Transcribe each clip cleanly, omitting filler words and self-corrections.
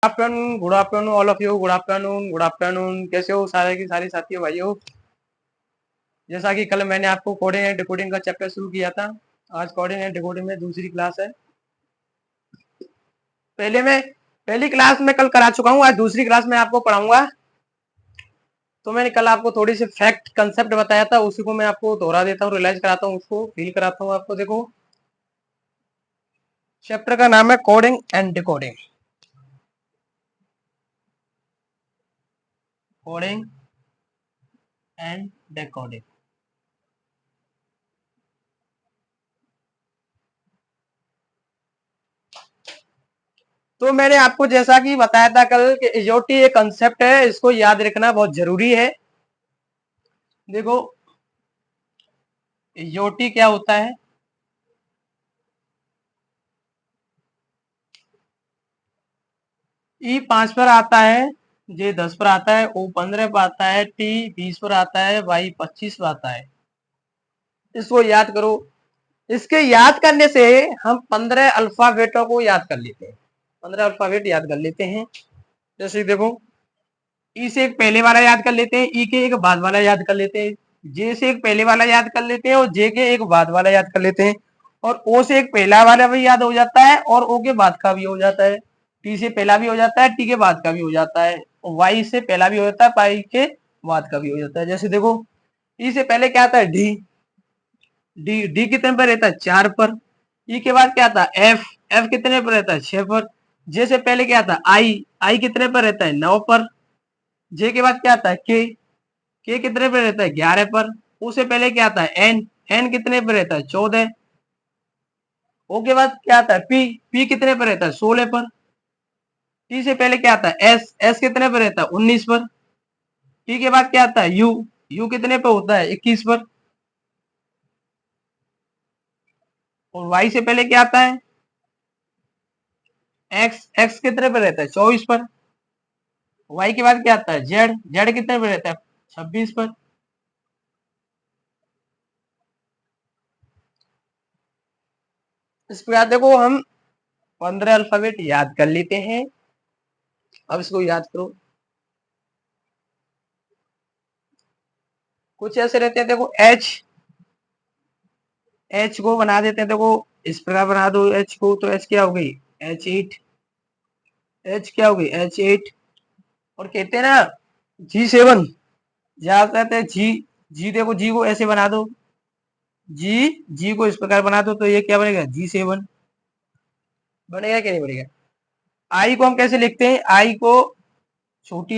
Good afternoon all of you. Good afternoon. कैसे हो सारे की सारी साथियों भाइयों। जैसा कि कल मैंने आपको कोडिंग एंड डिकोडिंग का चैप्टर शुरू किया था, आज कोडिंग एंड डिकोडिंग में दूसरी क्लास है। पहली क्लास में कल करा चुका हूँ, आज दूसरी क्लास में आपको पढ़ाऊंगा। तो मैंने कल आपको थोड़ी सी फैक्ट कंसेप्ट बताया था, उसी को मैं आपको दोहरा देता हूँ, रियलाइज कराता हूँ, उसको फील कराता हूँ आपको। देखो, चैप्टर का नाम है coding and decoding. Coding and decoding. तो मैंने आपको जैसा कि बताया था कल कि इजोटी एक कंसेप्ट है, इसको याद रखना बहुत जरूरी है। देखो, इजोटी क्या होता है। ई 5 पर आता है, जे 10 पर आता है, ओ 15 पर आता है, टी 20 पर आता है, वाई 25 पर आता है। इसको याद करो। इसके याद करने से हम 15 अल्फाबेटों को याद कर लेते हैं, 15 अल्फाबेट याद कर लेते हैं। जैसे देखो, ई से एक पहले वाला याद कर लेते हैं, ई के एक बाद वाला याद कर लेते हैं, जे से एक पहले वाला याद कर लेते हैं और जे के एक बाद वाला याद कर लेते हैं, और ओ से एक पहला वाला भी याद हो जाता है और ओ के बाद का भी हो जाता है, टी से पहला भी हो जाता है, टी के बाद का भी हो जाता है, वाई से पहला भी हो जाता है, पाई के बाद का भी हो जाता है। जैसे देखो, ई से पहले क्या आता है, डी। डी डी कितने पर रहता है, 4 पर। ई के बाद क्या आता है, एफ। एफ कितने पर रहता है, 6 पर। जे से पहले क्या आता है, आई। आई कितने पर रहता है, 9 पर। जे के बाद क्या आता है, के कितने पे रहता है, 11 पर। उससे पहले क्या आता है, एन। एन कितने पे रहता है, 14। ओ के बाद क्या आता है, पी। पी कितने पर रहता है, 16 पर। टी से पहले क्या आता है, एस। एस कितने पर रहता है, 19 पर। टी के बाद क्या आता है, यू। यू कितने पे होता है, 21 पर। और वाई से पहले क्या आता है, एक्स। एक्स कितने पर रहता है, 24 पर। वाई के बाद क्या आता है, जेड। जेड कितने पर रहता है, 26 पर। इस प्रकार देखो, हम 15 अल्फाबेट याद कर लेते हैं। अब इसको याद करो। कुछ ऐसे रहते हैं, देखो, एच। एच को बना देते हैं, देखो इस प्रकार बना दो एच को, तो एच क्या हो गई, H8। एच क्या हो गई, H8। और कहते हैं ना, G7। क्या कहते हैं, जी। जी देखो, जी को ऐसे बना दो, जी। जी को इस प्रकार बना दो, तो ये क्या बनेगा, G7 बनेगा क्या, नहीं बनेगा। आई को हम कैसे लिखते हैं, आई को छोटी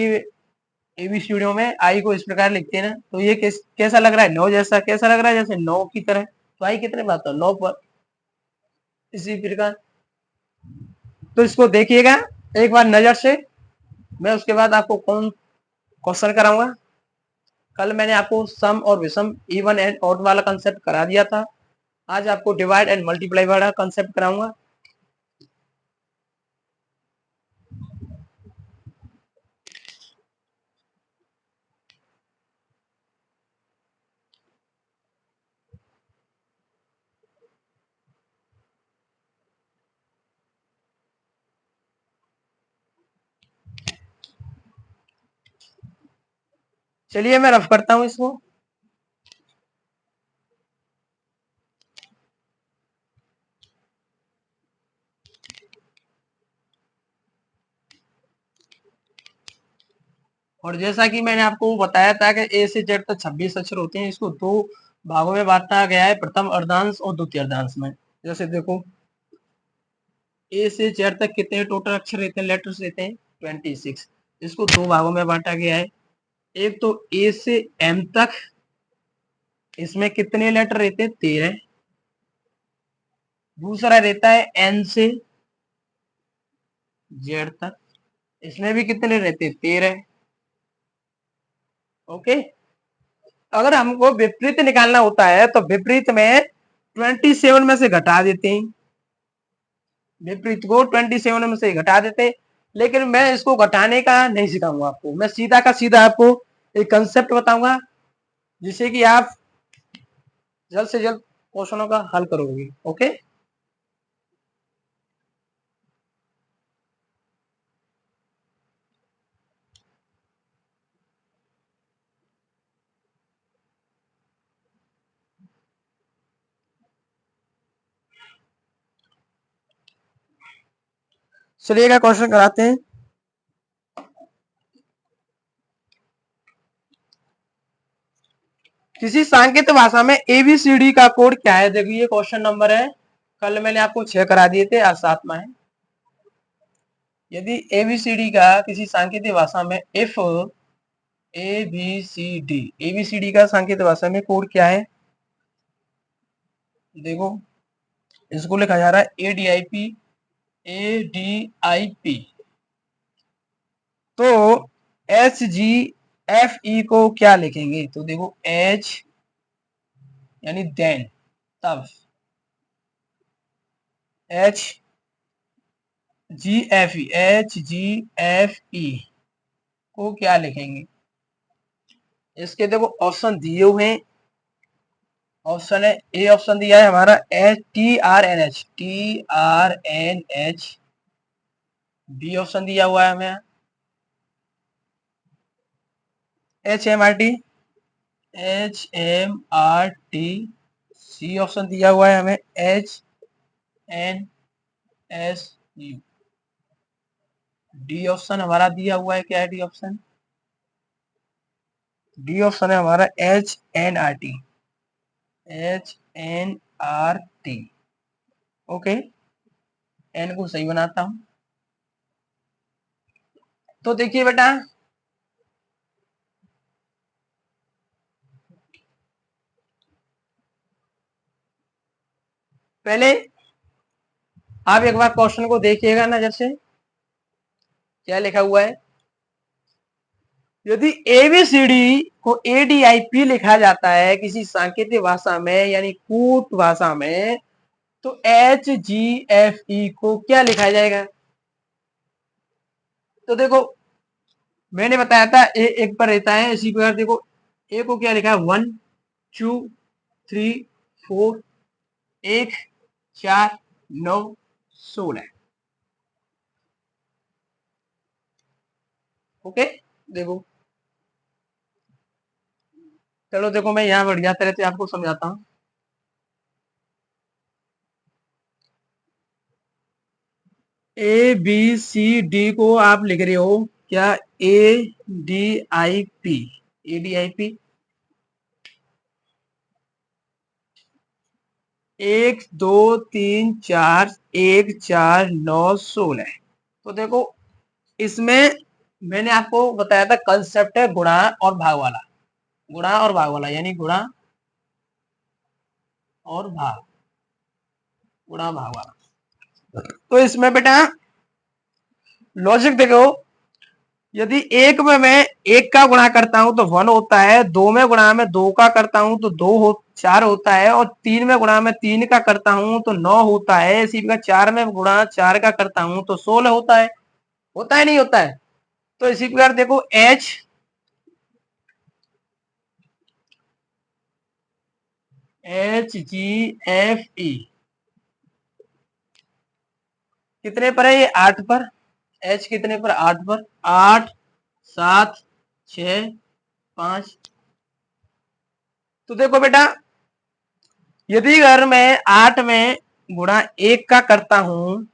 एबीसीडियों में आई को इस प्रकार लिखते हैं ना, तो ये कैसा लग रहा है, 9 जैसा। कैसा लग रहा है, जैसे 9 की तरह। तो आई कितने बात है, 9 पर। इसी प्रकार तो इसको देखिएगा एक बार नजर से। मैं उसके बाद आपको कौन क्वेश्चन कराऊंगा। कल मैंने आपको सम और विषम, इवन एंड ऑड वाला कंसेप्ट करा दिया था, आज आपको डिवाइड एंड मल्टीप्लाई वाला कंसेप्ट कराऊंगा। चलिए मैं रफ करता हूं इसको। और जैसा कि मैंने आपको बताया था कि ए से जेड तक 26 अक्षर होते हैं, इसको दो भागों में बांटा गया है, प्रथम अर्धांश और द्वितीय अर्धांश में। जैसे देखो, ए से जेड तक कितने टोटल अक्षर रहते हैं, लेटर्स रहते हैं, 26। इसको दो भागों में बांटा गया है। एक तो ए से एम तक, इसमें कितने लेटर रहते हैं, 13। दूसरा रहता है एन से जेड तक, इसमें भी कितने रहते हैं, 13। ओके। अगर हमको विपरीत निकालना होता है तो विपरीत में 27 में से घटा देते हैं, विपरीत को 27 में से घटा देते हैं। लेकिन मैं इसको घटाने का नहीं सिखाऊंगा आपको, मैं सीधा का सीधा आपको एक कंसेप्ट बताऊंगा, जिससे कि आप जल्द से जल्द क्वेश्चनों का हल करोगे। ओके। चलिएगा क्वेश्चन कराते हैं। किसी सांकेतिक भाषा में एबीसीडी का कोड क्या है? देखिए ये क्वेश्चन नंबर है, कल मैंने आपको 6 करा दिए थे, आज 7 में है। यदि एबीसीडी का किसी सांकेतिक भाषा में इफ एबीसीडी का सांकेतिक भाषा में कोड क्या है? देखो इसको लिखा जा रहा है एडीआईपी। तो HGFE को क्या लिखेंगे? तो देखो एच यानी देन, तब HGFE को क्या लिखेंगे? इसके देखो ऑप्शन दिए हुए हैं। ऑप्शन है ए, ऑप्शन दिया है हमारा TRNH। बी ऑप्शन दिया हुआ है हमें HMRT। सी ऑप्शन दिया हुआ है हमें HNSU। डी ऑप्शन हमारा दिया हुआ है, क्या है डी ऑप्शन? डी ऑप्शन है हमारा HNRT। ओके, एन को सही बनाता हूं। तो देखिए बेटा, पहले आप एक बार क्वेश्चन को देखिएगा नजर से, क्या लिखा हुआ है। यदि एबीसीडी को एडीआईपी लिखा जाता है किसी सांकेतिक भाषा में यानी कूट भाषा में, तो HGFE को क्या लिखा जाएगा? तो देखो मैंने बताया था ए एक पर रहता है, इसी प्रकार देखो ए को क्या लिखा है? 1 2 3 4 1 4 9 16। ओके, देखो चलो देखो मैं यहाँ बढ़िया तरह से आपको समझाता हूँ। ABCD को आप लिख रहे हो क्या? ADIP। ADIP 1 2 3 4 1 4 9 16। तो देखो इसमें मैंने आपको बताया था कंसेप्ट है गुणा और भाग वाला। गुणा और भाग वाला यानी गुणा और भाग, गुणा भाग वाला। तो इसमें बेटा लॉजिक देखो, यदि एक में मैं एक का गुणा करता हूं तो 1 होता है, दो में गुणा में 2 का करता हूं तो 4 होता है, और 3 में गुणा में 3 का करता हूं तो 9 होता है। इसी प्रकार 4 में गुणा 4 का करता हूं तो 16 होता है। होता है नहीं होता है? तो इसी प्रकार देखो HGFE कितने पर है? ये 8 पर। H कितने पर? 8 पर। 8 7 6 5। तो देखो बेटा, यदि अगर मैं 8 में गुणा 1 का करता हूं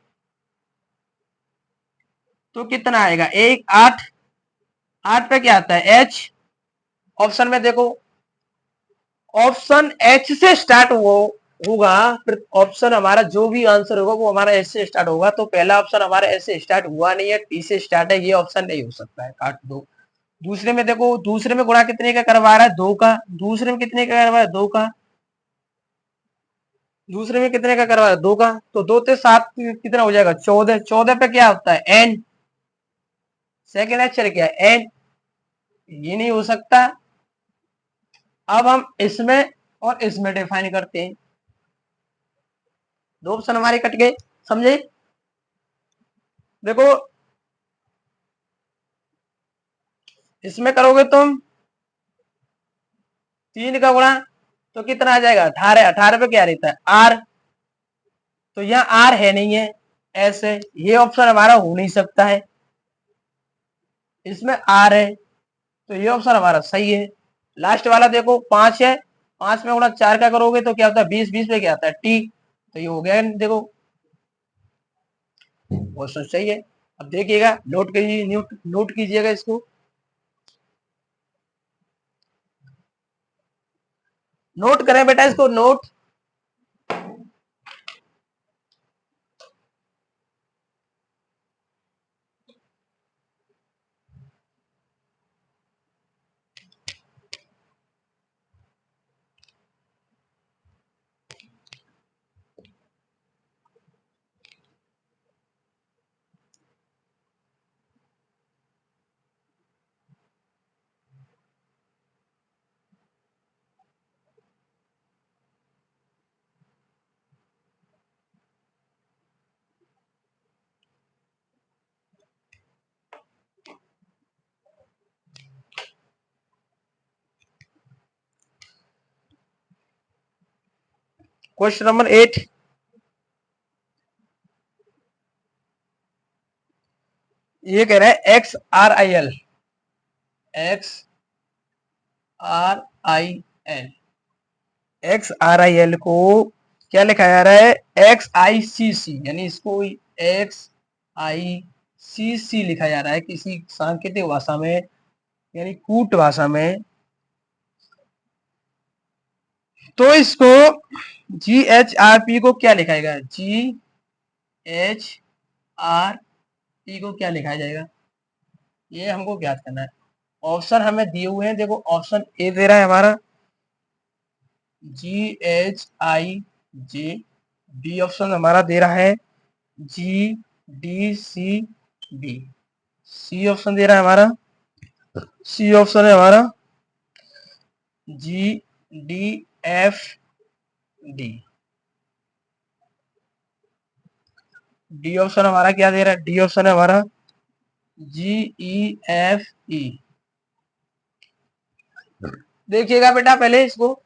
तो कितना आएगा? 1 8। 8 पे क्या आता है? H। ऑप्शन में देखो, ऑप्शन H से स्टार्ट होगा, फिर ऑप्शन हमारा जो भी आंसर होगा वो हमारा एच से स्टार्ट होगा। तो पहला ऑप्शन हमारा एच से स्टार्ट हुआ नहीं है, टी से स्टार्ट है, ये ऑप्शन नहीं हो सकता है, काट दो। दूसरे में देखो, दूसरे में गुणा कितने का करवा रहा है? 2 का। दूसरे में कितने का करवा रहा है? 2 का। दूसरे में कितने का करवा रहा है? 2 का। तो 2 से 7 कितना हो जाएगा? 14। 14 पे क्या होता है? एन। सेकेंड अक्षर क्या है? एन। ये नहीं हो सकता। अब हम इसमें और इसमें डिफाइन करते हैं। दो ऑप्शन हमारे कट गए, समझे? देखो इसमें करोगे तुम 3 का गुणा तो कितना आ जाएगा? 18। 18 पे क्या रहता है? आर। तो यहाँ आर है नहीं है, ऐसे ये ऑप्शन हमारा हो नहीं सकता है। इसमें आर है तो ये ऑप्शन हमारा सही है। लास्ट वाला देखो 5 है, 5 में गुणा 4 का करोगे तो क्या होता है? 20। 20 पे क्या आता है? टी। तो ये हो गया देखो। क्वेश्चन सही है। अब देखिएगा, नोट कीजिए, नोट कीजिएगा इसको, नोट करें बेटा इसको, नोट। क्वेश्चन नंबर 8, ये कह रहा है XRIL, XRIL, XRIL को क्या लिखा जा रहा है, XICC, यानी इसको XICC लिखा जा रहा है किसी सांकेतिक भाषा में, यानी कूट भाषा में। तो इसको GHRP को क्या लिखा जाएगा, GHRP को क्या लिखा जाएगा, ये हमको ज्ञात करना है। ऑप्शन हमें दिए हुए हैं, देखो ऑप्शन ए दे रहा है हमारा GHIJ, बी ऑप्शन हमारा दे रहा है GDCB, सी ऑप्शन दे रहा है हमारा, सी ऑप्शन है हमारा GDFD, डी ऑप्शन हमारा क्या दे रहा है, डी ऑप्शन है हमारा GEFE। देखिएगा बेटा पहले इसको,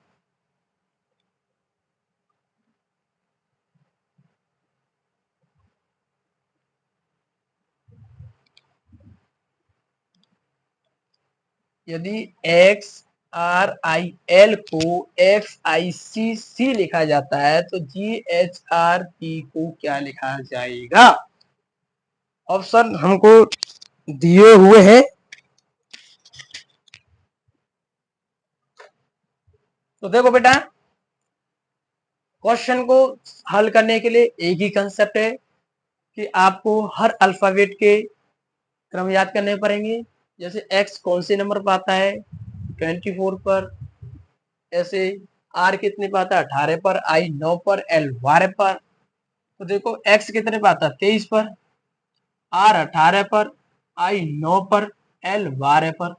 यदि XRIL को XICC लिखा जाता है तो GHRP को क्या लिखा जाएगा। ऑप्शन हमको दिए हुए हैं, तो देखो बेटा क्वेश्चन को हल करने के लिए एक ही कंसेप्ट है कि आपको हर अल्फाबेट के क्रम याद करने पड़ेंगे। जैसे X कौन से नंबर पर आता है, 24 पर, ऐसे R कितने पर आता है, 18 पर, I 9 पर, L 12 पर। तो देखो X कितने पर आता है, 23 पर, R 18 पर, I 9 पर, L 12 पर।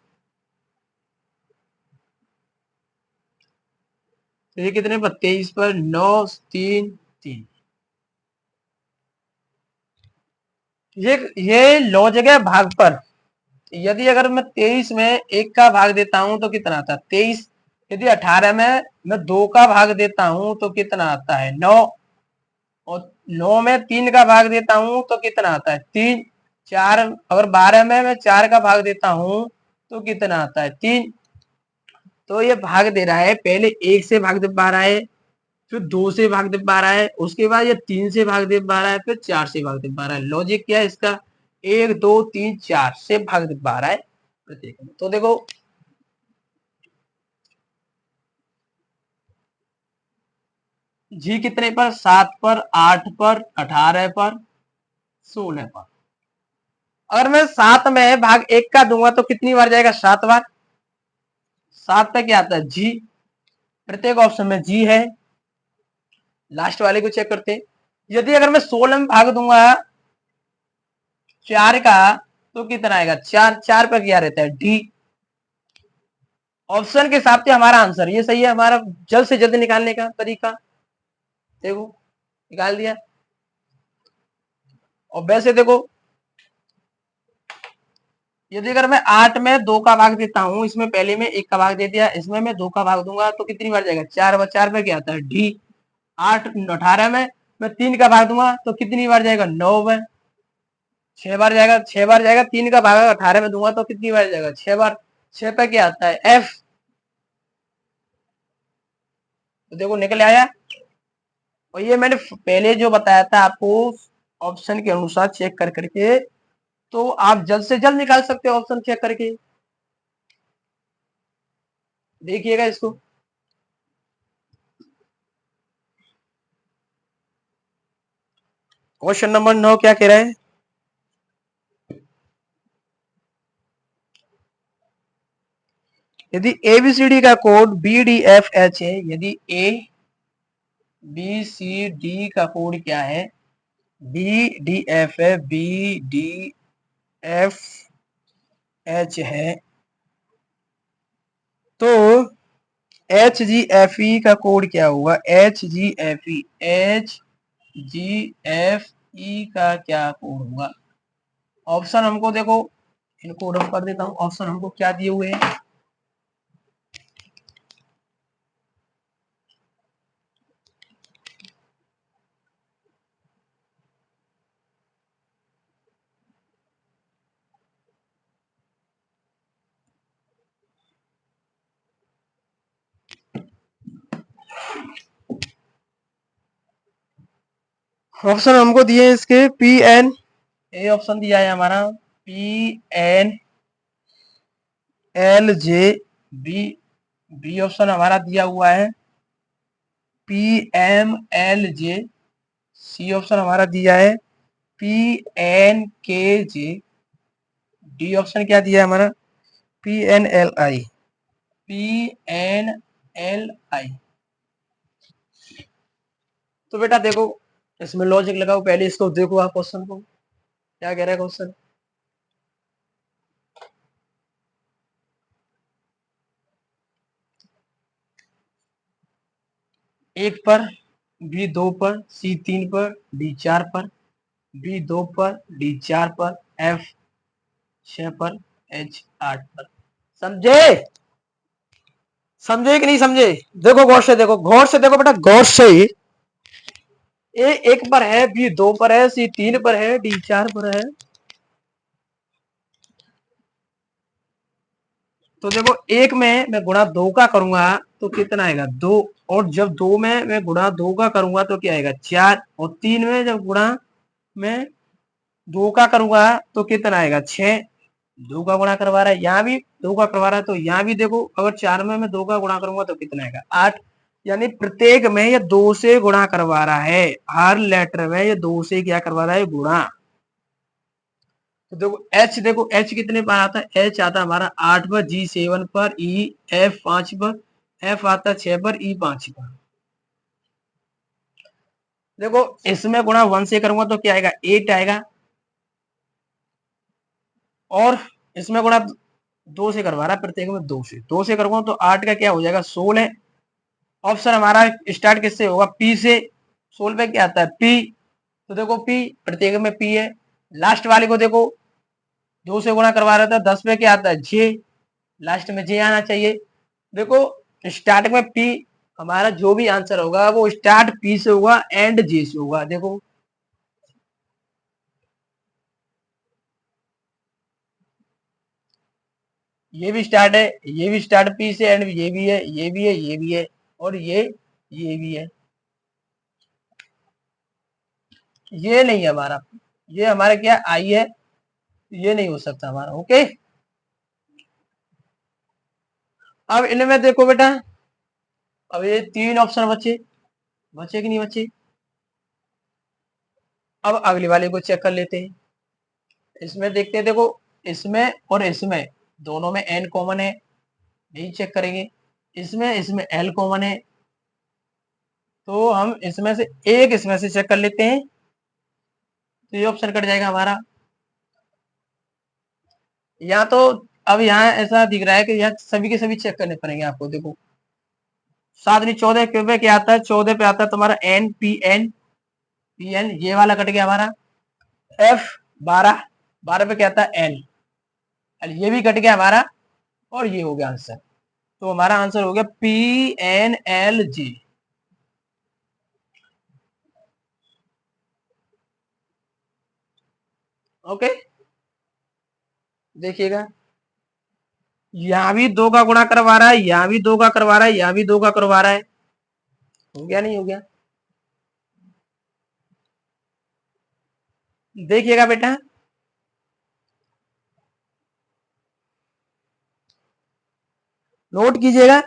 तो ये कितने पर, 23 पर, 9 3 3। ये लॉजिक है भाग पर। यदि अगर मैं 23 में 1 का भाग देता हूं तो कितना आता है, 23। यदि 18 में मैं 2 का भाग देता हूं तो कितना आता है, 9। और 9 में 3 का भाग देता हूं तो कितना आता है, 3। 4, अगर 12 में मैं 4 का भाग देता हूं तो कितना आता है, 3। तो ये भाग दे रहा है, पहले 1 से भाग दे पा रहा है, फिर 2 से भाग दे पा रहा है, उसके बाद ये 3 से भाग दे पा रहा है, फिर 4 से भाग दे पा रहा है। लॉजिक क्या है इसका, 1 2 3 4 से भाग दे पा रहा है प्रत्येक में। तो देखो जी कितने पर, 7 पर, 8 पर, 18 पर, 16 पर। अगर मैं 7 में भाग 1 का दूंगा तो कितनी बार जाएगा, 7 बार। 7 पे क्या आता है, जी, प्रत्येक ऑप्शन में जी है। लास्ट वाले को चेक करते हैं। यदि अगर मैं 16 में भाग दूंगा 4 का तो कितना आएगा, 4। 4 पर क्या रहता है, डी। ऑप्शन के हिसाब से हमारा आंसर ये सही है, हमारा जल्द से जल्द निकालने का तरीका। देखो निकाल दिया। और वैसे देखो यदि अगर मैं 8 में 2 का भाग देता हूं, इसमें पहले में 1 का भाग दे दिया, इसमें मैं 2 का भाग दूंगा तो कितनी बार जाएगा, 4 बार। 4 पे क्या आता है, डी। 8 18 में मैं 3 का भाग दूंगा तो कितनी बार जाएगा, 9 में। 6 बार जाएगा, 6 बार जाएगा। 3 का भाग 18 में दूंगा तो कितनी बार जाएगा, 6 बार। 6 पे क्या आता है, एफ। तो देखो निकल आया। और ये मैंने पहले जो बताया था आपको, ऑप्शन के अनुसार चेक कर करके तो आप जल्द से जल्द निकाल सकते हो ऑप्शन चेक करके। देखिएगा इसको। क्वेश्चन नंबर 9 क्या कह रहा है? यदि एबीसीडी का कोड BDFH है, यदि ABCD का कोड क्या है? BDF है, BDFH है, तो HGFE का कोड क्या होगा? HGFE का क्या कोड होगा? ऑप्शन हमको देखो, इनको रफ कर देता हूं। ऑप्शन हमको क्या दिए हुए हैं? ऑप्शन हमको दिए इसके PN, ए ऑप्शन दिया है हमारा PNLJ, बी ऑप्शन हमारा दिया हुआ है PMLJ, सी ऑप्शन हमारा दिया है PNKJ, डी ऑप्शन क्या दिया है हमारा? PNLI। तो बेटा देखो, इसमें लॉजिक लगाओ। पहले इसको देखो आप, क्वेश्चन को क्या कह रहा है क्वेश्चन। एक पर, बी 2 पर, सी 3 पर, डी 4 पर, बी 2 पर, डी 4 पर, एफ 6 पर, एच 8 पर। समझे? समझे कि नहीं समझे? देखो गौर से देखो, गौर से देखो बेटा, गौर से। ए 1 पर है, बी 2 पर है, सी 3 पर है, डी 4 पर है। तो देखो, एक में मैं गुणा 2 का करूंगा तो कितना आएगा? 2। और जब 2 में मैं गुणा 2 का करूंगा तो क्या आएगा? 4। और 3 में जब गुणा मैं 2 का करूंगा तो कितना आएगा? 6। 2 का गुणा करवा रहा है, यहाँ भी 2 का करवा रहा है, तो यहाँ भी देखो, अगर 4 में मैं 2 का गुणा करूंगा तो कितना आएगा? 8। यानी प्रत्येक में ये 2 से गुणा करवा रहा है। हर लेटर में ये 2 से क्या करवा रहा है? गुणा। तो देखो एच, देखो एच कितने पर आता है? एच आता है हमारा 8 पर, जी 7 पर, ई एफ 5 पर, एफ आता है 6 पर, ई 5 पर। देखो इसमें गुणा 1 से करूंगा तो क्या आएगा? 8 आएगा। और इसमें गुणा 2 से करवा रहा है, प्रत्येक में 2 से करूंगा तो 8 का क्या हो जाएगा? 16। ऑप्शन हमारा स्टार्ट किससे होगा? पी से। 16 पे क्या आता है? पी। तो देखो पी, प्रत्येक में पी है। लास्ट वाले को देखो, 2 से गुणा करवा रहा था, 10 पे क्या आता है? जे। लास्ट में जे आना चाहिए। देखो स्टार्ट में पी, हमारा जो भी आंसर होगा वो स्टार्ट पी से होगा, एंड जे से होगा। देखो ये भी स्टार्ट है, ये भी स्टार्ट पी से, एंड ये भी है, ये भी है, ये भी है, और ये भी है। ये नहीं है हमारा, ये हमारा क्या आई है, ये नहीं हो सकता हमारा। ओके, अब इनमें देखो बेटा, अब ये 3 ऑप्शन बचे, बचे कि नहीं बचे? अब अगले वाले को चेक कर लेते हैं। इसमें देखते हैं, देखो इसमें और इसमें दोनों में एन कॉमन है, यही चेक करेंगे। इसमें इसमें एल कॉमन है, तो हम इसमें से एक इसमें से चेक कर लेते हैं, तो ये ऑप्शन कट जाएगा हमारा। यहाँ तो अब यहाँ ऐसा दिख रहा है कि यहाँ सभी के सभी चेक करने पड़ेंगे आपको। देखो 7 नहीं 14 पे क्या आता है? 14 पे आता है तुम्हारा N, P N, P N, ये वाला कट गया हमारा। एफ 12, 12 पे क्या आता है? एल, एल ये भी कट गया हमारा, और ये हो गया आंसर। तो हमारा आंसर हो गया PNLG। ओके, देखिएगा, यहां भी 2 का गुणा करवा रहा है, यहां भी 2 का करवा रहा है, यहां भी 2 का करवा रहा है। हो गया नहीं हो गया? देखिएगा बेटा, नोट कीजिएगा।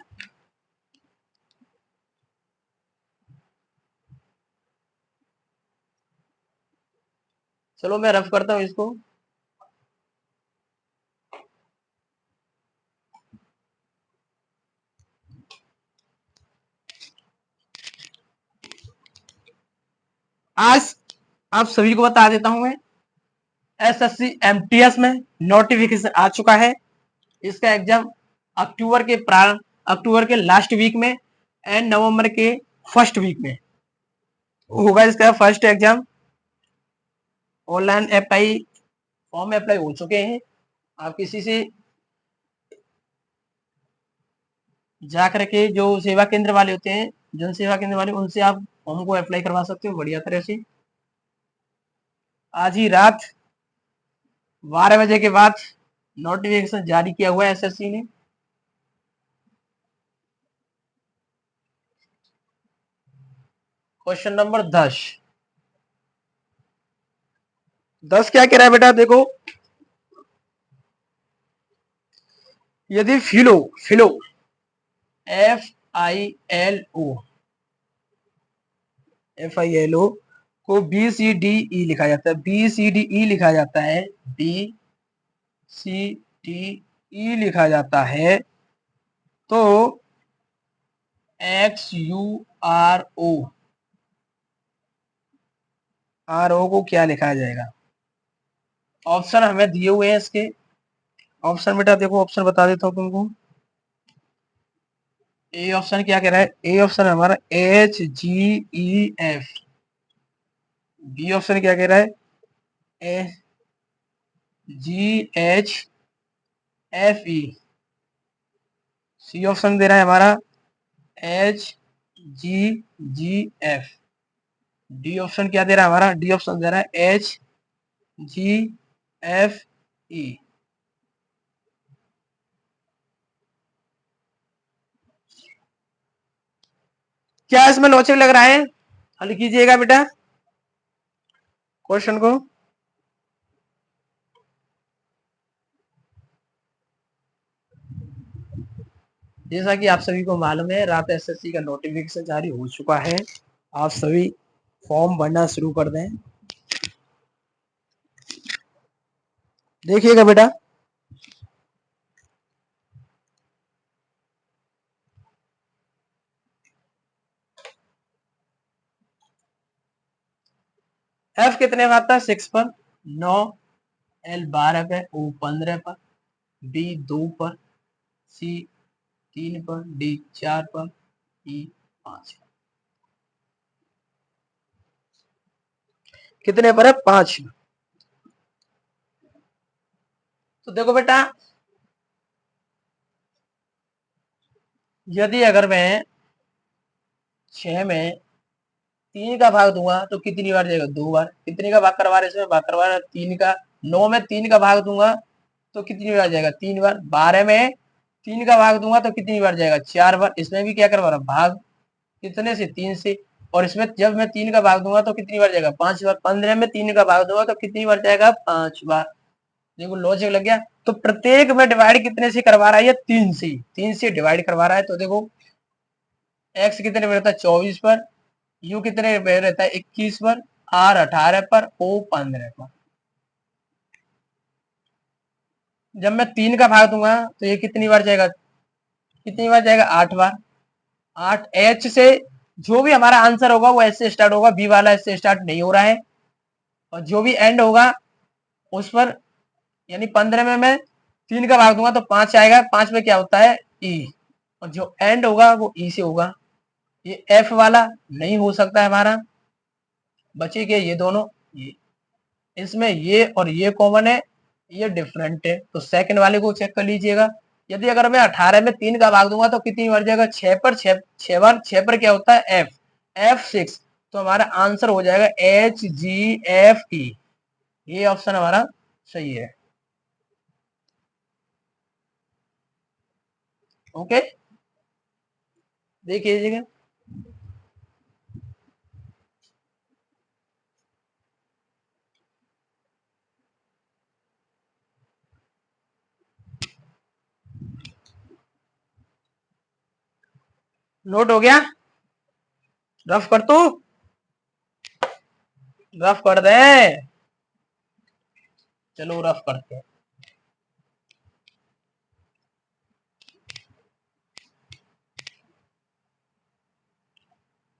चलो मैं रफ करता हूं इसको। आज आप सभी को बता देता हूं मैं, एसएससी एमटीएस में नोटिफिकेशन आ चुका है। इसका एग्जाम अक्टूबर के प्रारंभ, अक्टूबर के लास्ट वीक में एंड नवंबर के फर्स्ट वीक में होगा इसका first exam. Online apply, form apply हो चुके हैं। आप किसी से जा करके, जो सेवा केंद्र वाले होते हैं, जन सेवा केंद्र वाले, उनसे आप फॉर्म को अप्लाई करवा सकते हो बढ़िया तरह से। आज ही रात 12 बजे के बाद नोटिफिकेशन जारी किया हुआ है एसएससी ने। Question number 10। 10 क्या कह रहा है बेटा, देखो, यदि फिलो फिलो FILO FILO को BCDE लिखा जाता है, BCDE लिखा जाता है, BCDE लिखा जाता है, तो XURO को क्या लिखा जाएगा? ऑप्शन हमें दिए हुए हैं इसके। ऑप्शन बेटा देखो, ऑप्शन बता देता हूँ तुमको। ए ऑप्शन क्या कह रहा है? ए ऑप्शन हमारा HGEF। बी ऑप्शन क्या कह रहा है? GHFE। सी ऑप्शन दे रहा है हमारा HGGF। डी ऑप्शन क्या दे रहा है हमारा? डी ऑप्शन दे रहा है HGFE। क्या इसमें लॉजिक लग रहा है? हल कीजिएगा बेटा क्वेश्चन को। जैसा कि आप सभी को मालूम है, रात एसएससी का नोटिफिकेशन जारी हो चुका है। आप सभी फॉर्म भरना शुरू कर दें। देखिएगा बेटा, एफ कितने में आता है? 6 पर, 9, एल 12 पे, ओ 15 पर, बी 2 पर, सी 3 पर, डी 4 पर, ई 5। कितने पर है? 5। तो देखो बेटा, यदि अगर मैं 6 में 3 का भाग दूंगा तो कितनी बार जाएगा? 2 बार। कितने का भाग करवा रहे? इसमें भाग करवा रहे 3 का। 9 में 3 का भाग दूंगा तो कितनी बार जाएगा? 3 बार। 12 में 3 का भाग दूंगा तो कितनी बार जाएगा? 4 बार। इसमें भी क्या करवा रहा? भाग कितने से? 3 से। और इसमें जब मैं 3 का भाग दूंगा तो कितनी बार जाएगा? 5 बार। 15 में 3 का भाग दूंगा तो कितनी बार जाएगा? 5 बार। देखो लॉजिक लग गया। तो प्रत्येक में डिवाइड कितने से करवा रहा है? ये 3 से, 3 से डिवाइड करवा रहा है। तो देखो एक्स कितने में रहता है? 24 पर, यू कितने में रहता है? 21 पर, आर 18 पर, ओ 15 पर। जब मैं 3 का भाग दूंगा तो ये कितनी बार जाएगा? कितनी बार जाएगा? 8 बार। 8 एच से जो भी हमारा आंसर होगा वो एच से स्टार्ट होगा, बी वाला एच से स्टार्ट नहीं हो रहा है। और जो भी एंड होगा उस पर, यानी 15 में मैं 3 का भाग दूंगा तो 5 आएगा। 5 में क्या होता है? ई। और जो एंड होगा वो ई से होगा। ये एफ वाला नहीं हो सकता है हमारा। बचे गए ये दोनों। ये इसमें ये और ये कॉमन है, ये डिफरेंट है। तो सेकंड वाले को चेक कर लीजिएगा। यदि अगर मैं 18 में 3 का भाग दूंगा तो कितनी बार जाएगा? 6 पर। 6 बार। 6 पर क्या होता है? एफ। F6। तो हमारा आंसर हो जाएगा HGFE। ये ऑप्शन हमारा सही है। ओके, देखिएगा। नोट हो गया? रफ कर तू, रफ कर दे। चलो रफ करते हैं।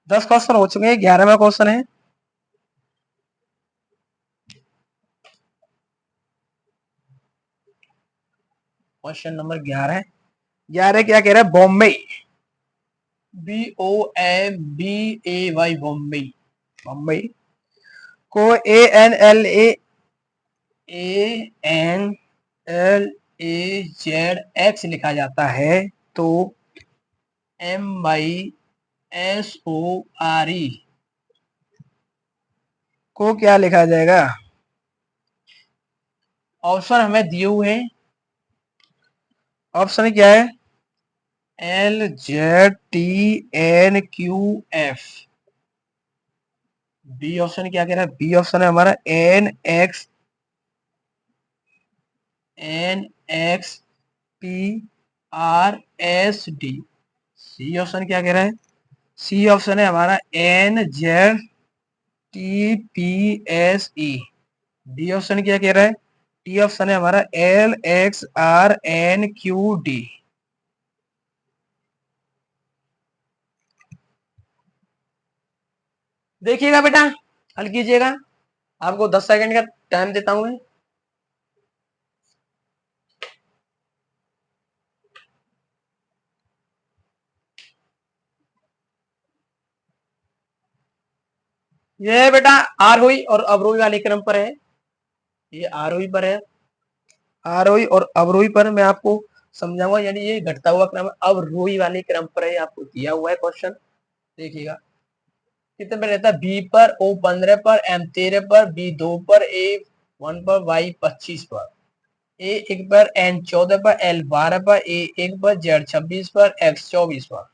10 क्वेश्चन हो चुके हैं, 11वां क्वेश्चन है। Question number 11। 11 क्या कह रहा है? बॉम्बे, BOMBAY, बॉम्बे, बॉम्बे को ANLAZX लिखा जाता है, तो MYSORE को क्या लिखा जाएगा? ऑप्शन हमें दिए हुए हैं। ऑप्शन क्या है? LZTNQF। बी ऑप्शन क्या कह रहा है? बी ऑप्शन है हमारा NXPRSD। सी ऑप्शन क्या कह रहा है? सी ऑप्शन है हमारा NZTPSE। डी ऑप्शन क्या कह रहा है? डी ऑप्शन है हमारा LXRNQD। देखिएगा बेटा, हल कीजिएगा। आपको 10 सेकंड का टाइम देता हूं मैं। ये बेटा आरोही और अवरोही वाले क्रम पर है। ये आरोही पर है, आरोही और अवरोही पर मैं आपको समझाऊंगा। यानी ये घटता हुआ क्रम अवरोही वाले क्रम पर है। आपको दिया हुआ है क्वेश्चन, देखिएगा कितने पर रहता है? बी पर, O 15 पर, M 13 पर, B 2 पर, A 1 पर, Y 25 पर, A 1 पर, N 14 पर, L 12 पर, A 1 पर, Z 26 पर, X 24 पर।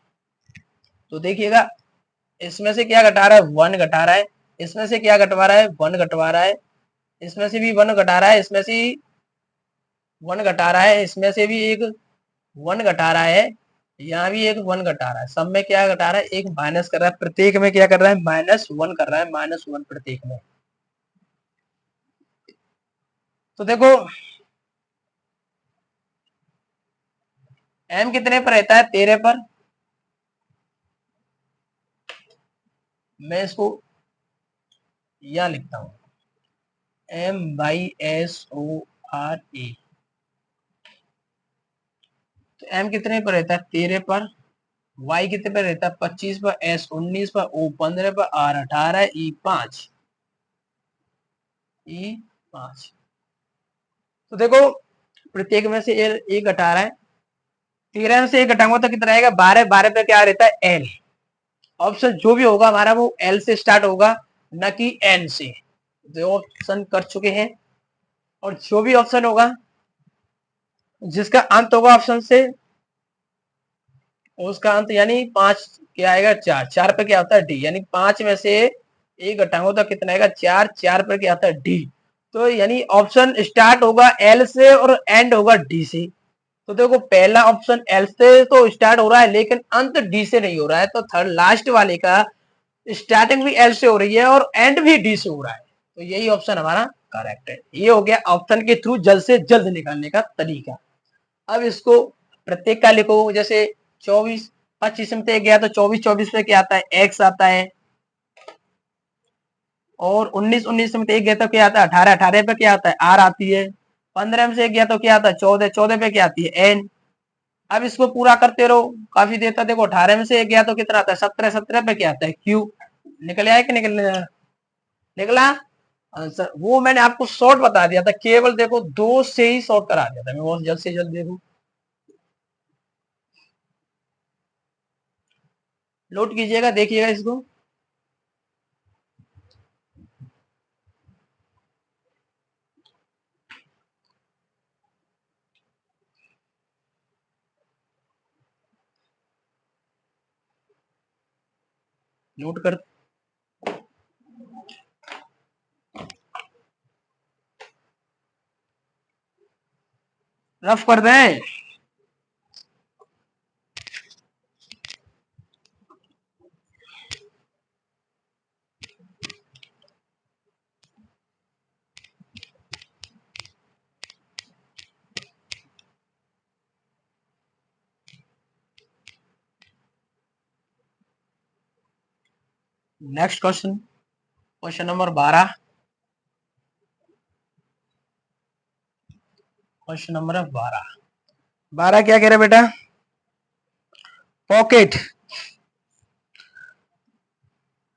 तो देखिएगा इसमें से क्या घटा रहा है? 1 घटा रहा है। इसमें से क्या घटवा रहा है? 1 घटवा रहा है। इसमें से भी 1 घटा रहा है। इसमें से 1 घटा रहा है। इसमें से भी एक 1 घटा रहा है। यहाँ भी एक 1 घटा रहा है। सब में क्या घटा रहा है? एक माइनस कर रहा है। प्रत्येक में क्या कर रहा है? -1 कर रहा है। -1 प्रत्येक में। तो देखो M कितने पर रहता है? 13 पर। मैं इसको यहां लिखता हूं, MYSORE। तो M कितने पर रहता है? 13 पर। Y कितने पर रहता है? 25 पर। S 19 पर। O 15 पर। R 18, E 5। E 5। तो देखो प्रत्येक में से एक घटा रहा है। 13 में से एक घटाऊंगा तो कितना आएगा? 12। 12 पे क्या रहता है? L। ऑप्शन जो भी होगा हमारा वो L से स्टार्ट होगा, न कि N से। जो ऑप्शन कर चुके हैं, और जो भी ऑप्शन होगा जिसका अंत होगा ऑप्शन से, उसका अंत यानी 5 क्या आएगा? 4। 4 पे क्या होता है? डी। यानी 5 में से एक घटाऊंगा तो कितना आएगा? 4। 4 पे क्या आता है? डी। तो यानी ऑप्शन स्टार्ट होगा एल से और एंड होगा डी से। तो देखो पहला ऑप्शन एल से तो स्टार्ट हो रहा है, लेकिन अंत डी से नहीं हो रहा है। तो थर्ड लास्ट वाले का स्टार्टिंग भी एल से हो रही है और एंड भी डी से हो रहा है। तो यही ऑप्शन हमारा करेक्ट है। ये हो गया ऑप्शन के थ्रू जल्द से जल्द निकालने का तरीका। अब इसको प्रत्येक का लिखो। जैसे 24 25 में से गया तो 24 24 पे क्या आता है? एक्स आता है। और 19 19 में एक गया तो क्या आता है? 18 18 पे क्या आता है? आर आती है। 15 में से एक गया तो क्या आता है? 14 14 पे क्या आती है? एन। अब इसको पूरा करते रहो काफी देर तक। देखो 18 में से एक गया तो कितना आता है? 17 17 पे क्या आता है? क्यू। निकल आया कि निकल निकला आंसर? वो मैंने आपको शॉर्ट बता दिया था, केवल देखो 2 से ही शॉर्ट करा दिया था मैं, बहुत जल्द से जल्द। देखो नोट कीजिएगा, देखिएगा इसको। नोट कर, रफ कर दें। Next question, question number 12। Question number 12। 12 क्या कह रहे बेटा? पॉकेट,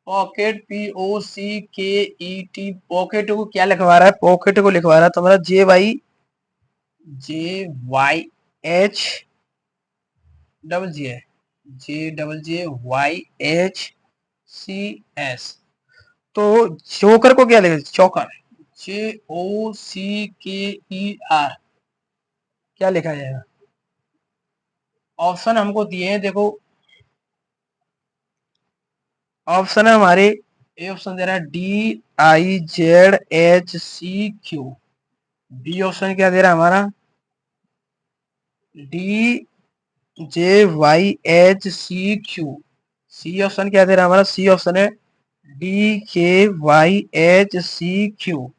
पॉकेट POCKET, पॉकेट को क्या लिखवा रहा है? पॉकेट को लिखवा रहा है तुम्हारा JYH तो जोकर को क्या लिखे? चौकर, JOCKER क्या लिखा जाएगा? ऑप्शन हमको दिए हैं, देखो ऑप्शन है हमारे, ए ऑप्शन दे रहा है DIZHCQ, बी ऑप्शन क्या दे रहा है हमारा? DJYHCQ, सी ऑप्शन क्या दे रहा है हमारा? सी ऑप्शन है DKYHCQ,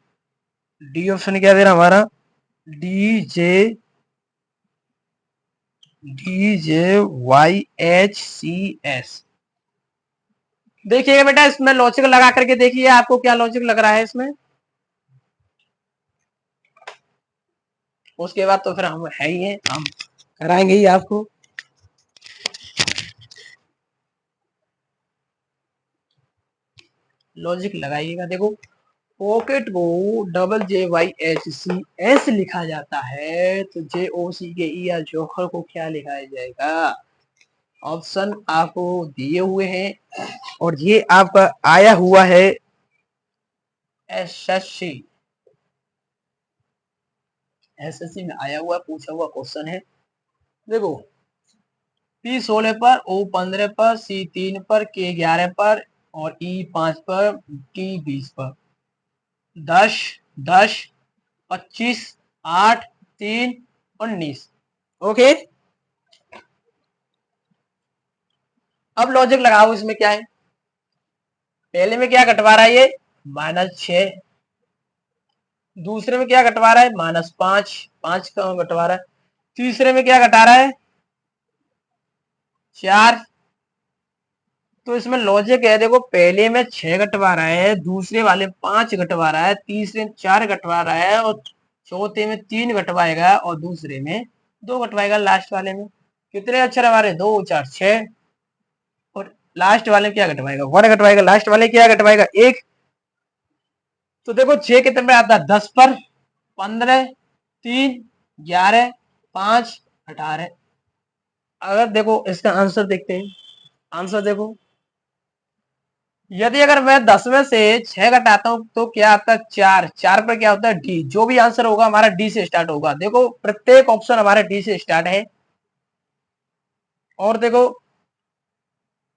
डी ऑप्शन क्या दे रहा है हमारा? DJYHCS। देखिएगा बेटा, इसमें लॉजिक लगा करके देखिए आपको क्या लॉजिक लग रहा है इसमें। उसके बाद तो फिर हम है ही है, हम कराएंगे ही आपको। लॉजिक लगाइएगा। देखो पॉकेट को JJYHCS लिखा जाता है, तो JOCKER जोकर को क्या लिखा जाएगा? ऑप्शन आपको दिए हुए हैं और ये आपका आया हुआ है एसएससी, एसएससी में आया हुआ पूछा हुआ क्वेश्चन है। देखो P16 पर, O15 पर, C3 पर, K11 पर और E5 पर, T20 पर, 10 10 25 8 3 19। ओके, अब लॉजिक लगाओ। इसमें क्या है? पहले में क्या कटवा रहा है ये? -6। दूसरे में क्या कटवा रहा है? -5, 5 का कटवा रहा है। तीसरे में क्या घटा रहा है? 4। तो इसमें लॉजिक है, देखो पहले में 6 घटवा रहा है, दूसरे वाले 5 घटवा रहा है, तीसरे में 4 घटवा रहा है और चौथे में 3 घटवाएगा और दूसरे में 2 घटवाएगा। लास्ट वाले में कितने अक्षर हमारे? 2 4 6 और लास्ट वाले में क्या घटवाएगा? 1 घटवाएगा। लास्ट वाले क्या घटवाएगा? 1। तो देखो 6 कितने में आता है? 10 पर, 15, 3, 11, 5, 18। अगर देखो इसका आंसर देखते हैं, आंसर देखो, यदि अगर मैं 10 में से 6 घटाता हूं तो क्या आता है? 4। 4 पर क्या होता है? डी। जो भी आंसर होगा हमारा डी से स्टार्ट होगा। देखो प्रत्येक ऑप्शन हमारे डी से स्टार्ट है। और देखो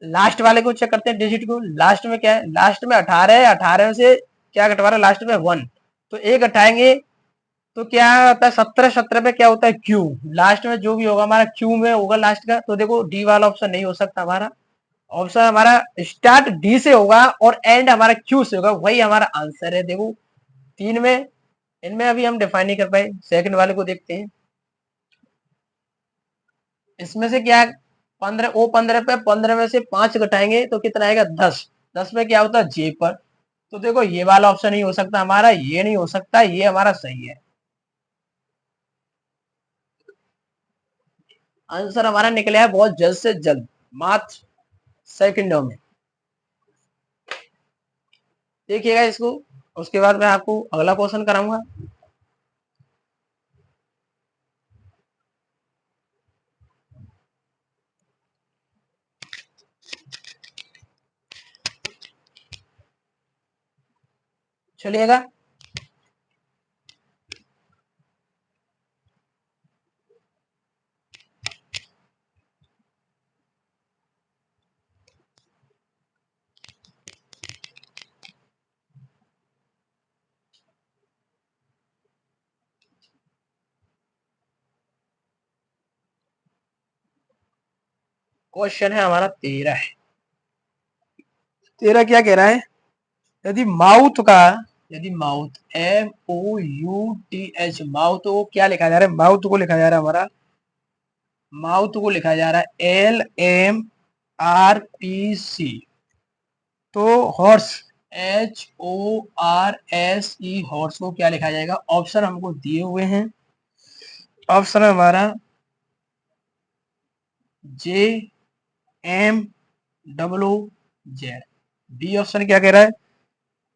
लास्ट वाले को चेक करते हैं, डिजिट को। लास्ट में क्या है? लास्ट में 18 है, 18 में से क्या घटवा रहा है? लास्ट में 1, तो एक घटाएंगे तो क्या होता है? 17। 17 पे क्या होता है? क्यू। लास्ट में जो भी होगा हमारा क्यू में होगा लास्ट का। तो देखो डी वाला ऑप्शन नहीं हो सकता हमारा। ऑप्शन हमारा स्टार्ट डी से होगा और एंड हमारा क्यू से होगा, वही हमारा आंसर है। देखो 3 में, इनमें अभी हम डिफाइन नहीं कर पाए। सेकंड वाले को देखते हैं। इसमें से क्या 15, O15 पे 15 में से 5 घटाएंगे तो कितना आएगा? 10। 10 में क्या होता है? जे पर। तो देखो ये वाला ऑप्शन नहीं हो सकता हमारा, ये नहीं हो सकता, ये हमारा सही है। आंसर हमारा निकला है बहुत जल्द से जल्द, मात्र सेकंडों में। देखिएगा इसको, उसके बाद मैं आपको अगला क्वेश्चन कराऊंगा। चलिएगा, क्वेश्चन है हमारा 13। 13 क्या कह रहा है? यदि माउथ का, यदि माउथ MOUTH, माउथ को क्या लिखा जा रहा है? माउथ को लिखा जा रहा है हमारा, माउथ को लिखा जा रहा है LMRPC। तो हॉर्स HORSE हॉर्स को क्या लिखा जाएगा? ऑप्शन हमको दिए हुए हैं। ऑप्शन है हमारा JMOOZ। बी ऑप्शन क्या कह रहा है?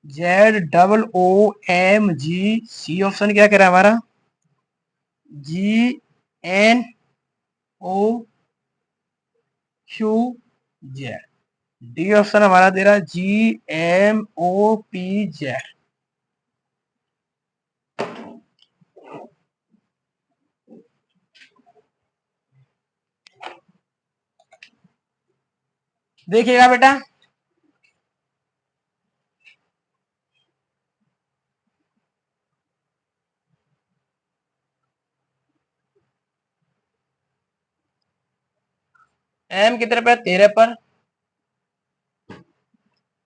ZOOMG। सी ऑप्शन क्या कह रहा है हमारा? GNOQZ। डी ऑप्शन हमारा दे रहा है GMOPZ। देखिएगा बेटा, M कितने पर? 13 पर।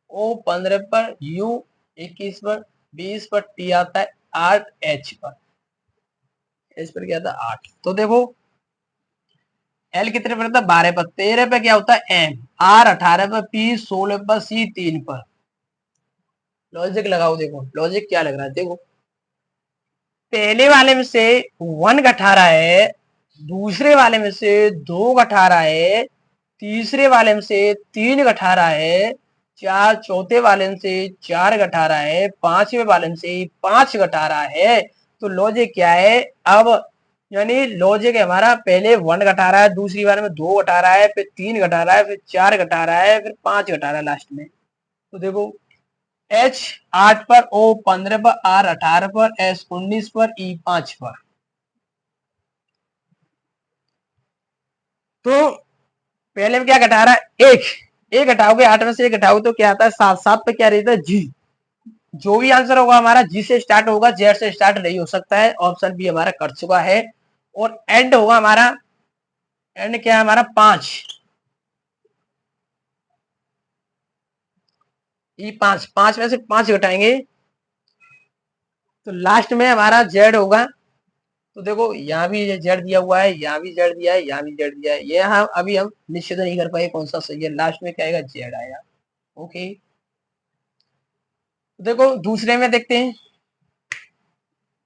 O 15 पर। U 21 पर। 20 पर। T आता है 8। H पर, H पर क्या था? 8। तो देखो L कितने पर था? 12 पर। 13 पे क्या होता है? M। R 18 पर। P 16 पर। C 3 पर। लॉजिक लगाओ, देखो लॉजिक क्या लग रहा है। देखो पहले वाले में से 1 घटा रहा है, दूसरे वाले में से 2 घटा रहा है, तीसरे वाले में से 3 घटा रहा है, चौथे वाले में से 4 घटा रहा है, पांचवें वाले में से 5 घटा रहा है। तो लॉजिक क्या है अब? यानी लॉजिक हमारा पहले 1 घटा रहा है, दूसरी बार में 2 घटा रहा है, फिर 3 घटा रहा है, फिर 4 घटा रहा है, फिर 5 घटा रहा है लास्ट में। तो देखो H 8 पर, O 15 पर, R 18 पर, S 19 पर, E 5 पर। तो पहले में क्या घटा रहा है? एक घटाओगे, 8 में से एक घटाओगे तो क्या आता है? 7। 7 पे क्या रहता है? जी। जो भी आंसर होगा हमारा जी से स्टार्ट होगा, जेड से स्टार्ट नहीं हो सकता है। ऑप्शन बी हमारा कर चुका है। और एंड होगा हमारा, एंड क्या है हमारा? 5। ई 5। 5 में से 5 घटाएंगे तो लास्ट में हमारा जेड होगा। तो देखो यहाँ भी जेड दिया हुआ है, यहाँ भी जेड दिया है, यहाँ भी जेड दिया है। ये हम अभी हम निश्चित नहीं कर पाए कौन सा सही है। लास्ट में क्या आएगा? जेड आएगा। ओके, तो देखो दूसरे में देखते हैं।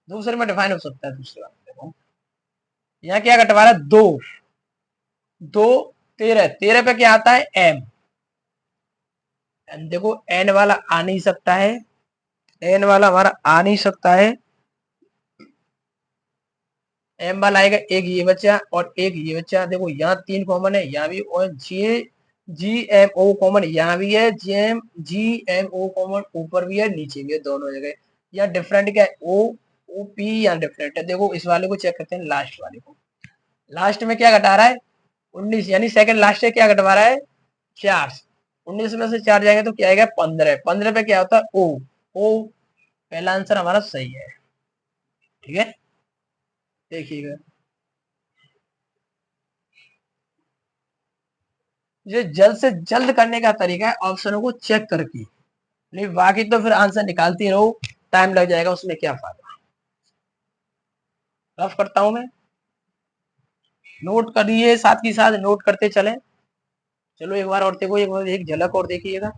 दूसरे में डिफाइन हो सकता है। दूसरे वाले देखो यहाँ क्या घटवा रहा है? 2। 2 13। 13 पे क्या आता है? एम। देखो एन वाला आ नहीं सकता है, एन वाला हमारा आ नहीं सकता है। एम वाला आएगा, एक ये बच्चा और एक ये बच्चा। देखो यहाँ 3 कॉमन है, यहाँ भी। और GMO कॉमन यहाँ भी है, GMO कॉमन ऊपर भी है, नीचे भी है, दोनों जगह। यहाँ डिफरेंट क्या है? OP यहाँ डिफरेंट है। देखो इस वाले को चेक करते हैं, लास्ट वाले को। लास्ट में क्या घटा रहा है? 19। यानी सेकंड लास्ट से क्या घटवा रहा है? 4। 19 में से 4 जाएंगे तो क्या आएगा? 15। 15 पे क्या होता है? O। पहला आंसर हमारा सही है। ठीक है, देखिएगा ये जल्द से जल्द करने का तरीका है ऑप्शनों को चेक करके। नहीं बाकी तो फिर आंसर निकालती रहो, टाइम लग जाएगा, उसमें क्या फायदा। रफ करता हूं मैं, नोट करिए, साथ ही साथ नोट करते चले। चलो एक बार और देखो, एक बार एक झलक और देखिएगा।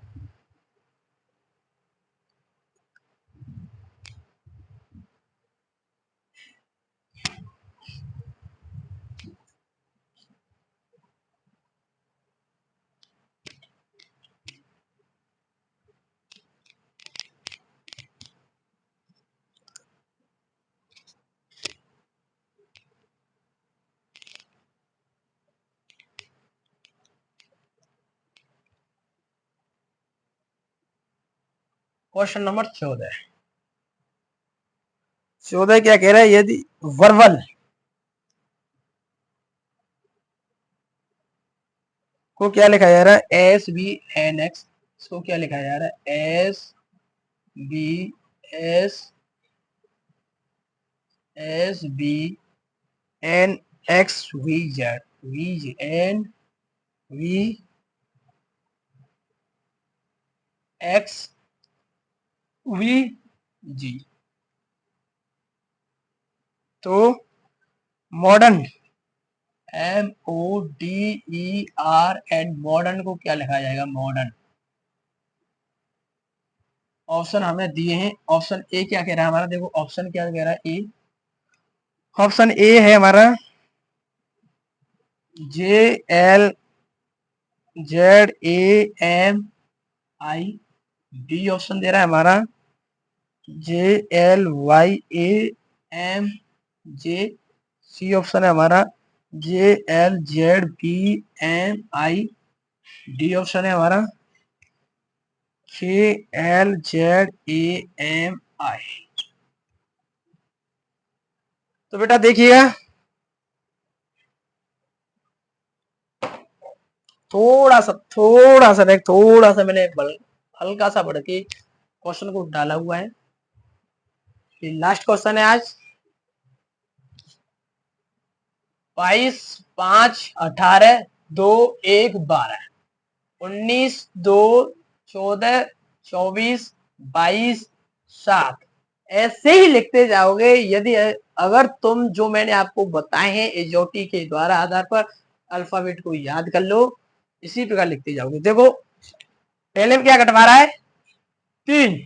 Question number 14। 14 क्या कह रहा है? यदि वर्बल को क्या लिखा जा रहा है? SBNX। इसको क्या लिखा जा रहा है? SBNXVZ। VNVXVG। तो मॉडर्न MODERN, मॉडर्न को क्या लिखा जाएगा? मॉडर्न ऑप्शन हमें दिए हैं। ऑप्शन ए क्या कह रहा है हमारा, देखो ऑप्शन क्या कह रहा है, ए, ऑप्शन ए है हमारा J L Z A M I. B option दे रहा है हमारा J L Y A M J. C option है हमारा J L Z B M I. D option है हमारा K L Z A M I. तो बेटा देखिएगा, थोड़ा सा मैंने हल्का सा बढ़ के क्वेश्चन को डाला हुआ है। लास्ट क्वेश्चन है आज, 22 5 18 2 1 12, 19 2 14 24 22 7, ऐसे ही लिखते जाओगे। यदि अगर तुम जो मैंने आपको बताए हैं एजोटी के द्वारा आधार पर अल्फाबेट को याद कर लो, इसी प्रकार लिखते जाओगे। देखो पहले में क्या कटवा रहा है, 3,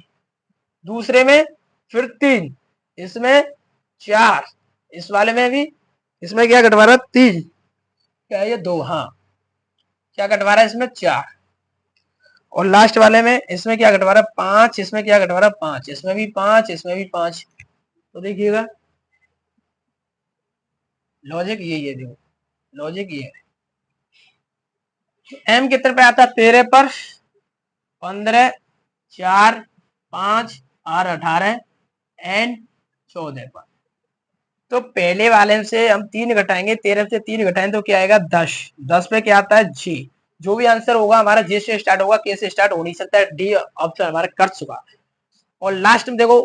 दूसरे में फिर 3, इसमें 4, इस वाले में भी, इसमें क्या कटवा रहा है 3, क्या है ये 2, हाँ क्या कटवा रहा है इसमें 4, और लास्ट वाले में इसमें क्या कटवा रहा है 5, इसमें क्या कटवा रहा है 5, इसमें भी 5, इसमें भी 5। तो देखिएगा लॉजिक यही है, देखो लॉजिक ये है। एम कितने पे आता है, 13 पर, 15, 4, 5 और 18 एंड 14 पर। तो पहले वाले से हम 3 घटाएंगे, 13 से 3 घटाएंगे तो क्या आएगा 10, 10 पे क्या आता है जी। जो भी आंसर होगा हमारा जे से स्टार्ट होगा, के से स्टार्ट हो नहीं सकता है। डी ऑप्शन हमारा कर चुका। और लास्ट में देखो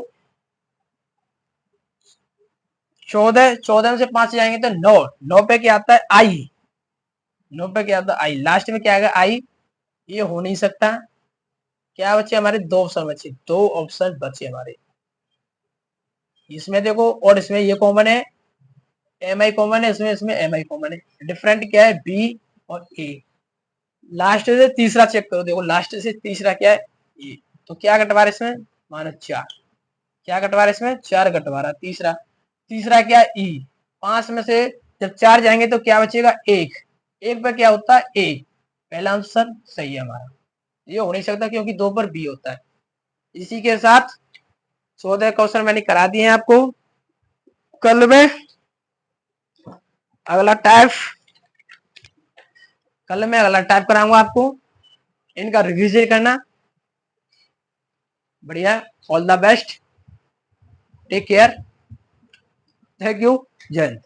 14, 14 से 5 जाएंगे तो 9, 9 पे क्या आता है आई, 9 पे क्या आता है आई, लास्ट में क्या आएगा आई। ये हो नहीं सकता। क्या बचे हमारे, 2 ऑप्शन बचे, 2 ऑप्शन बचे हमारे। इसमें देखो और इसमें ये कॉमन है, एम आई कॉमन है, इसमें इसमें एम आई कॉमन है। डिफरेंट क्या है बी और ए। लास्ट से तीसरा चेक करो, देखो लास्ट से तीसरा क्या है ए। तो क्या कटवा रहा है इसमें, -4, क्या कटवा रहा है इसमें 4 कटवा रहा। तीसरा, तीसरा क्या ई, 5 में से जब 4 जाएंगे तो क्या बचेगा 1, 1 पे क्या होता है ए। पहला आंसर सही है हमारा। ये हो नहीं सकता क्योंकि 2 पर बी होता है। इसी के साथ 14 क्वेश्चन मैंने करा दिए हैं आपको। कल में अगला टाइप, कल मैं अगला टाइप कराऊंगा आपको, इनका रिवीजन करना। बढ़िया, all the best, take care, thank you, जय हिंद।